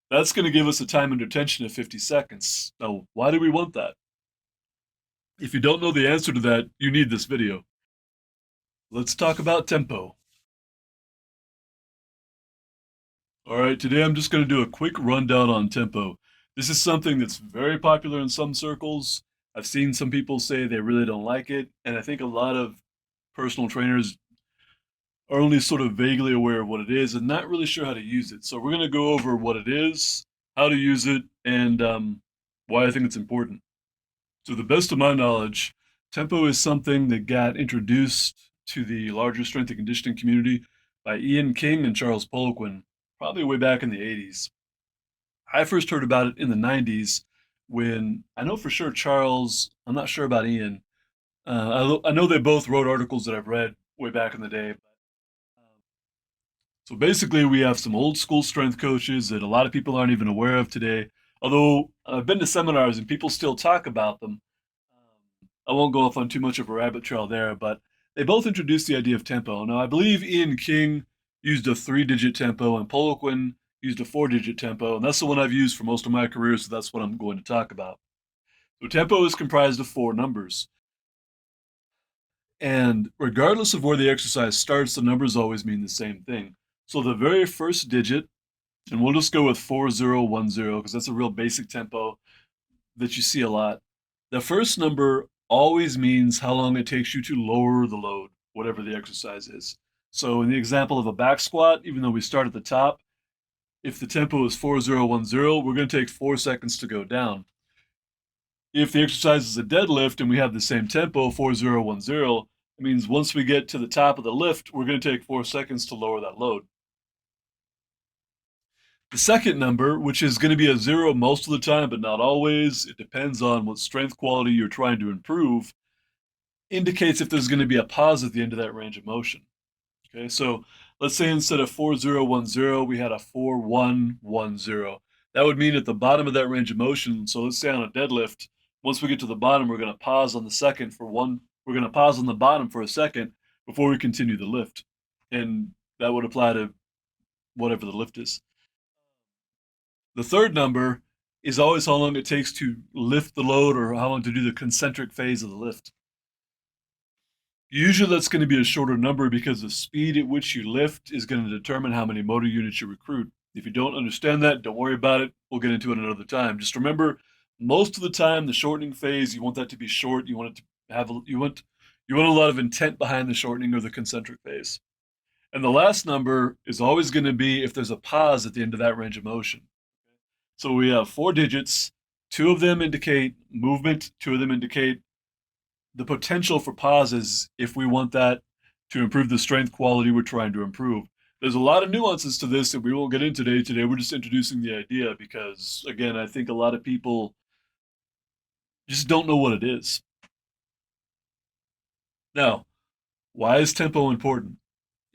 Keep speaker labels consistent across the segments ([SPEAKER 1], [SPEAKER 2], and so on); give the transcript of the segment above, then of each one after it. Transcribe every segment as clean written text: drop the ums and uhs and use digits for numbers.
[SPEAKER 1] That's going to give us a time under tension of 50 seconds. Now, why do we want that? If you don't know the answer to that, you need this video. Let's talk about tempo. All right, today I'm just going to do a quick rundown on tempo. This is something that's very popular in some circles. I've seen some people say they really don't like it, and I think a lot of personal trainers are only sort of vaguely aware of what it is and not really sure how to use it. So we're going to go over what it is, how to use it, and why I think it's important. To the best of my knowledge, tempo is something that got introduced to the larger strength and conditioning community by Ian King and Charles Poliquin, probably way back in the 80s. I first heard about it in the 90s when I know for sure Charles, I'm not sure about Ian. I know they both wrote articles that I've read way back in the day. So basically, we have some old school strength coaches that a lot of people aren't even aware of today. Although I've been to seminars and people still talk about them. I won't go off on too much of a rabbit trail there, but they both introduced the idea of tempo. Now, I believe Ian King used a 3-digit tempo and Poliquin used a 4-digit tempo, and that's the one I've used for most of my career, so that's what I'm going to talk about. So tempo is comprised of 4 numbers. And regardless of where the exercise starts, the numbers always mean the same thing. So the very first digit, and we'll just go with 4010 because that's a real basic tempo that you see a lot. The first number always means how long it takes you to lower the load, whatever the exercise is. So in the example of a back squat, even though we start at the top, if the tempo is 4010, we're going to take 4 seconds to go down. If the exercise is a deadlift and we have the same tempo, 4010, it means once we get to the top of the lift, we're going to take 4 seconds to lower that load. The second number, which is going to be a 0 most of the time, but not always, it depends on what strength quality you're trying to improve, indicates if there's going to be a pause at the end of that range of motion. Okay, so let's say instead of 4010, we had a 4110. That would mean at the bottom of that range of motion, so let's say on a deadlift, once we get to the bottom, we're going to pause on the second for one, we're going to pause on the bottom for a second before we continue the lift. And that would apply to whatever the lift is. The third number is always how long it takes to lift the load or how long to do the concentric phase of the lift. Usually that's going to be a shorter number because the speed at which you lift is going to determine how many motor units you recruit. If you don't understand that, don't worry about it. We'll get into it another time. Just remember, most of the time, the shortening phase, you want that to be short. You want it to have you want a lot of intent behind the shortening or the concentric phase. And the last number is always going to be if there's a pause at the end of that range of motion. So we have 4 digits. 2 of them indicate movement. 2 of them indicate the potential for pauses if we want that to improve the strength quality we're trying to improve. There's a lot of nuances to this that we won't get into today. Today, we're just introducing the idea because, again, I think a lot of people just don't know what it is. Now, why is tempo important?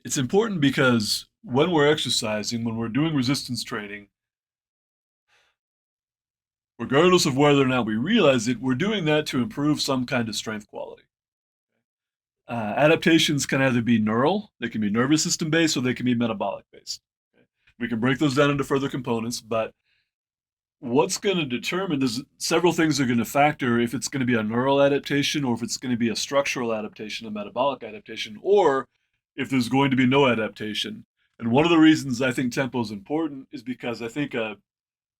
[SPEAKER 1] It's important because when we're exercising, when we're doing resistance training, regardless of whether or not we realize it, we're doing that to improve some kind of strength quality. Adaptations can either be neural, they can be nervous system based, or they can be metabolic based. Okay? We can break those down into further components, but what's going to determine there's several things are going to factor if it's going to be a neural adaptation or if it's going to be a structural adaptation, a metabolic adaptation, or if there's going to be no adaptation. And one of the reasons I think tempo is important is because I think a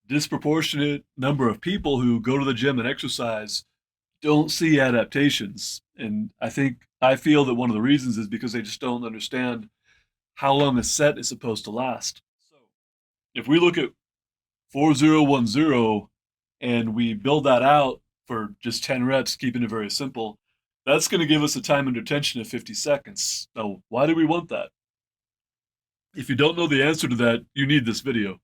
[SPEAKER 1] disproportionate number of people who go to the gym and exercise don't see adaptations. And I feel that one of the reasons is because they just don't understand how long a set is supposed to last. So if we look at 4010 and we build that out for just 10 reps, keeping it very simple, that's going to give us a time under tension of 50 seconds. Now, why do we want that? If you don't know the answer to that, you need this video.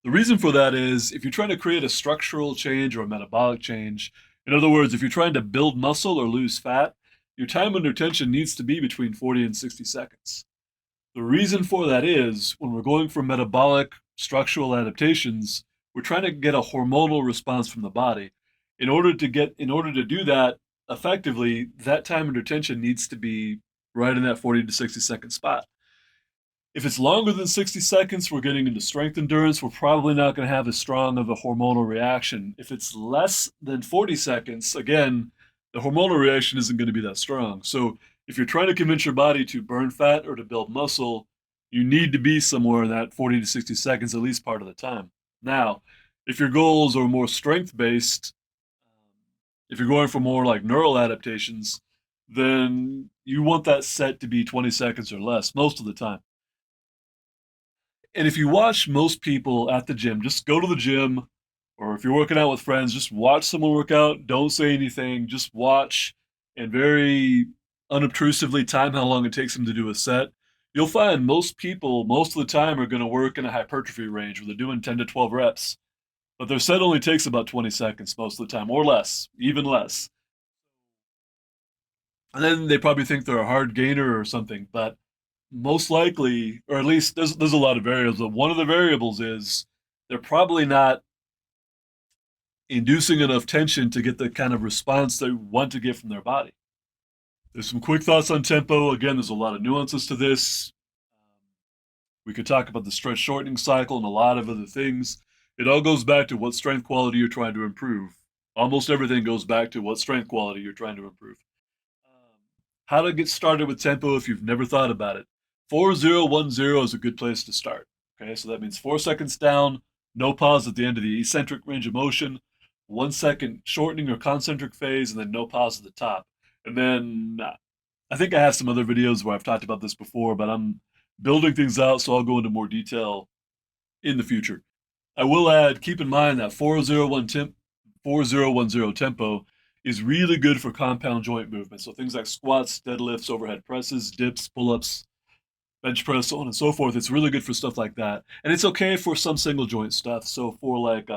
[SPEAKER 1] The reason for that is if you're trying to create a structural change or a metabolic change, in other words, if you're trying to build muscle or lose fat, your time under tension needs to be between 40 and 60 seconds. The reason for that is when we're going for metabolic structural adaptations, we're trying to get a hormonal response from the body. In order to do that effectively, that time under tension needs to be right in that 40 to 60 second spot. If it's longer than 60 seconds, we're getting into strength endurance. We're probably not going to have as strong of a hormonal reaction. If it's less than 40 seconds, again, the hormonal reaction isn't going to be that strong. So if you're trying to convince your body to burn fat or to build muscle, you need to be somewhere in that 40 to 60 seconds at least part of the time. Now, if your goals are more strength based, if you're going for more like neural adaptations, then you want that set to be 20 seconds or less most of the time. And if you watch most people at the gym, just go to the gym, or if you're working out with friends, just watch someone work out. Don't say anything, just watch and very unobtrusively time how long it takes them to do a set. You'll find most people, most of the time, are going to work in a hypertrophy range where they're doing 10 to 12 reps, but their set only takes about 20 seconds most of the time, or less, even less. And then they probably think they're a hard gainer or something, but most likely, or at least there's a lot of variables, but one of the variables is they're probably not inducing enough tension to get the kind of response they want to get from their body. There's some quick thoughts on tempo. Again, there's a lot of nuances to this. We could talk about the stretch shortening cycle and a lot of other things. It all goes back to what strength quality you're trying to improve. Almost everything goes back to what strength quality you're trying to improve. How to get started with tempo if you've never thought about it. 4010 is a good place to start. Okay, so that means 4 seconds down, no pause at the end of the eccentric range of motion, 1 second shortening or concentric phase, and then no pause at the top. And then I think I have some other videos where I've talked about this before, but I'm building things out, so I'll go into more detail in the future. I will add, keep in mind that 4010 tempo is really good for compound joint movement. So things like squats, deadlifts, overhead presses, dips, pull-ups, bench press, so on and so forth. It's really good for stuff like that. And it's okay for some single joint stuff. So for like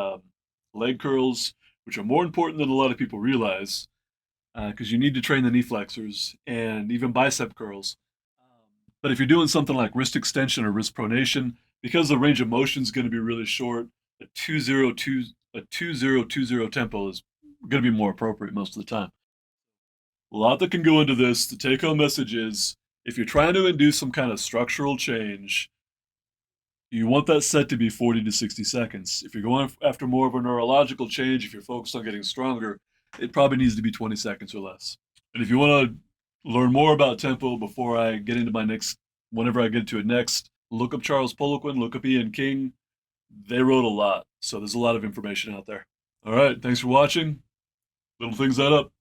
[SPEAKER 1] leg curls, which are more important than a lot of people realize, because you need to train the knee flexors and even bicep curls. But if you're doing something like wrist extension or wrist pronation, because the range of motion is going to be really short, a 202 a 2020 tempo is going to be more appropriate most of the time. A lot that can go into this. The take home message is if you're trying to induce some kind of structural change, you want that set to be 40 to 60 seconds. If you're going after more of a neurological change, if you're focused on getting stronger, it probably needs to be 20 seconds or less. And if you want to learn more about tempo before I get into my next, whenever I get to it next, look up Charles Poliquin, look up Ian King. They wrote a lot, so there's a lot of information out there. All right, thanks for watching. Little things add up.